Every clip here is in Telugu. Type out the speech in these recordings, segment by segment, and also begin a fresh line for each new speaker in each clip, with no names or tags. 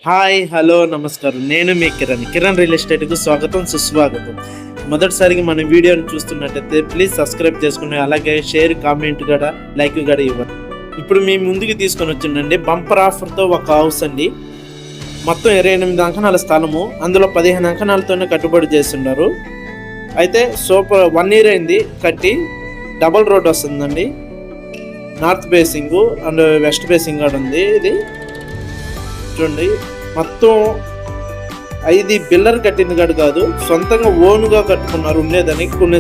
హాయ్ హలో నమస్కారం. నేను మీ కిరణ్ రియల్ ఎస్టేట్కు స్వాగతం సుస్వాగతం. మొదటిసారిగా మన వీడియోని చూస్తున్నట్టయితే ప్లీజ్ సబ్స్క్రైబ్ చేసుకుని అలాగే షేర్ కామెంట్ కూడా లైక్ కూడా ఇవ్వండి. ఇప్పుడు మీ ముందుకు తీసుకొని వచ్చిండండి బంపర్ ఆఫర్తో ఒక హౌస్ అండి. మొత్తం 28 అంకణాల స్థలము, అందులో 15 అంకణాలతోనే కట్టుబడి చేస్తున్నారు. అయితే సూపర్ 1 year అయింది కట్టి. డబల్ రోడ్ వస్తుందండి, north facing and west facing కూడా ఉంది. ఇది చూడండి, మొత్తం 5 బిల్లర్ కట్టింది కాదు, సొంతంగా ఓన్గా కట్టుకున్నారు. ఉండేదని కొన్ని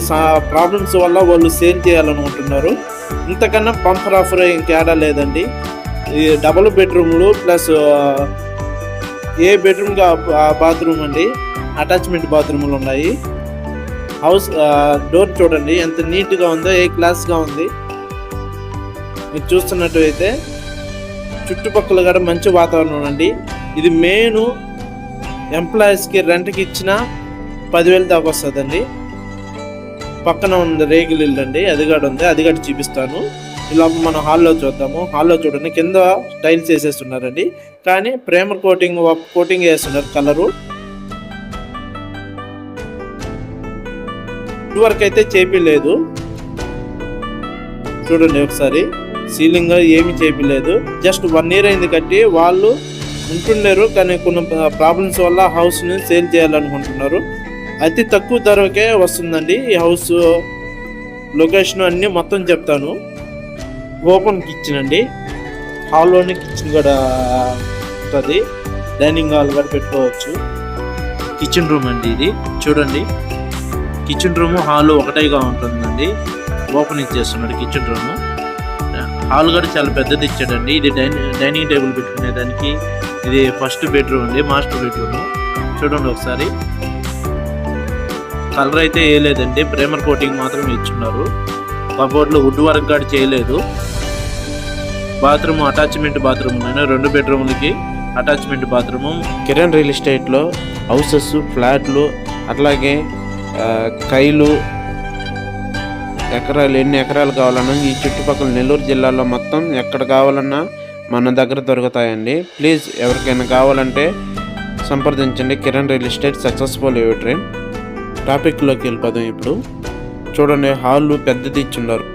ప్రాబ్లమ్స్ వల్ల వాళ్ళు సేల్ చేయాలనుకుంటున్నారు. ఇంతకన్నా బంపర్ ఆఫర్ ఇంకేడా లేదండి. ఈ డబుల్ బెడ్రూమ్లు ప్లస్ ఏ బెడ్రూమ్గా బాత్రూమ్ అండి, అటాచ్మెంట్ బాత్రూములు ఉన్నాయి. హౌస్ డోర్ చూడండి ఎంత నీట్గా ఉందో, ఏ క్లాస్గా ఉంది. మీరు చూస్తున్నట్టు అయితే చుట్టుపక్కల కూడా మంచి వాతావరణం అండి. ఇది మెయిన్ ఎంప్లాయీస్కి రెంట్కి ఇచ్చిన 10,000 దాకా వస్తుందండి. పక్కన ఉంది రేగులు ఇల్లు అండి, అది కూడా ఉంది, అది కూడా చూపిస్తాను. ఇలా మనం హాల్లో చూద్దాము. హాల్లో చూడండి, కింద టైల్స్ వేసేస్తున్నారండి, కానీ ప్రేమర్ కోటింగ్ వేస్తున్నారు కలరు. ఇటువరకు అయితే చేపిలేదు. చూడండి ఒకసారి, సీలింగ్ ఏమి చేపిలేదు. జస్ట్ 1 year అయింది కట్టి. వాళ్ళు ఉంటున్నారు, కానీ కొన్ని ప్రాబ్లమ్స్ వల్ల హౌస్ని సేల్ చేయాలనుకుంటున్నారు. అతి తక్కువ ధరకే వస్తుందండి ఈ హౌస్. లొకేషన్ అన్నీ మొత్తం చెప్తాను. ఓపెన్ కిచెన్ అండి, హాల్లోని కిచెన్ కూడా ఉంటుంది. డైనింగ్ హాల్ కూడా పెట్టుకోవచ్చు. కిచెన్ రూమ్ అండి ఇది. చూడండి, కిచెన్ రూమ్ హాల్ ఒకటేగా ఉంటుందండి. ఓపెన్ ఇచ్చేస్తున్నాడు కిచెన్ రూమ్. హాల్ కూడా చాలా పెద్దది ఇచ్చాడండి. ఇది డైనింగ్ టేబుల్ పెట్టుకునేదానికి. ఇది ఫస్ట్ బెడ్రూమ్ అండి, మాస్టర్ బెడ్రూమ్. చూడండి ఒకసారి, కలర్ అయితే వేయలేదండి, ప్రేమర్ కోటింగ్ మాత్రం ఇచ్చున్నారు. కబోర్డ్లో వుడ్ వర్క్ కూడా చేయలేదు. బాత్రూమ్ అటాచ్మెంట్ బాత్రూమ్, 2 బెడ్రూమ్లకి అటాచ్మెంట్ బాత్రూము. కిరణ్ రియల్ ఎస్టేట్లో హౌసెస్, ఫ్లాట్లు, అట్లాగే కైలు ఎన్ని ఎకరాలు కావాలన్నా ఈ చుట్టుపక్కల నెల్లూరు జిల్లాలో మొత్తం ఎక్కడ కావాలన్నా మన దగ్గర దొరుకుతాయండి. ప్లీజ్ ఎవరికైనా కావాలంటే సంప్రదించండి. Kiran real estate successful your dream. టాపిక్లోకి వెళ్ళిపోదాం. ఇప్పుడు చూడండి, హాల్ పెద్దది ఇచ్చున్నారు.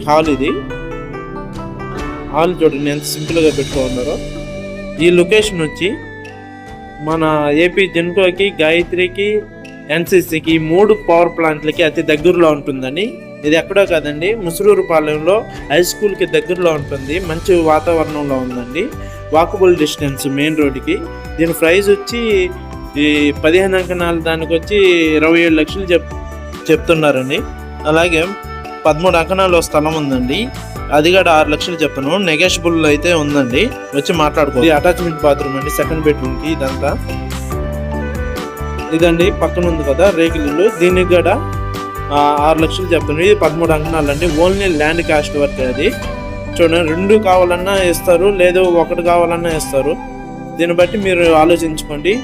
హాల్ ఇది హాల్ చూడండి ఎంత సింపుల్గా పెట్టుకున్నారో. ఈ లొకేషన్ వచ్చి మన ఏపీ జెన్కోకి, గాయత్రికి, ఎన్సీసీకి 3 పవర్ ప్లాంట్లకి అతి దగ్గరలో ఉంటుందని. ఇది ఎక్కడో కాదండి, ముసురూరుపాలెంలో హై స్కూల్కి దగ్గరలో ఉంటుంది. మంచి వాతావరణంలో ఉందండి, వాకబుల్ డిస్టెన్స్ మెయిన్ రోడ్డుకి. దీని ప్రైస్ వచ్చి ఈ 15 అంకణాల దానికి వచ్చి 27 లక్షలు చెప్తున్నారండి. అలాగే 13 అంకణాలు స్థలం ఉందండి, అది కూడా 6 లక్షలు చెప్తున్నాను. నెగోషియబుల్ అయితే ఉందండి, వచ్చి మాట్లాడుకోవాలి. అటాచ్మెంట్ బాత్రూమ్ అండి, సెకండ్ బెడ్రూమ్కి. ఇదంతా ఇదండి, పక్కన ఉంది కదా రేకులు, దీనికి కూడా 6 లక్షలు చెప్తున్నారు. ఇది 13 అంకణాలు అండి, ఓన్లీ ల్యాండ్ కాస్ట్ వర్క్. అది చూడండి, 2 కావాలన్నా ఇస్తారు, లేదు 1 కావాలన్నా ఇస్తారు. దీన్ని బట్టి మీరు ఆలోచించుకోండి.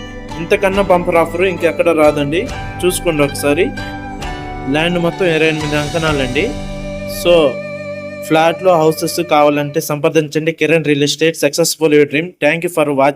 ఇంతకన్నా బంపర్ ఆఫర్ ఇంకెక్కడ రాదండి. చూసుకోండి ఒకసారి. ల్యాండ్ మొత్తం 28 అంకణాలండి. సో ఫ్లాట్లో హౌసెస్ కావాలంటే సంప్రదించండి. Kiran real estate successful your dream. Thank you for watching.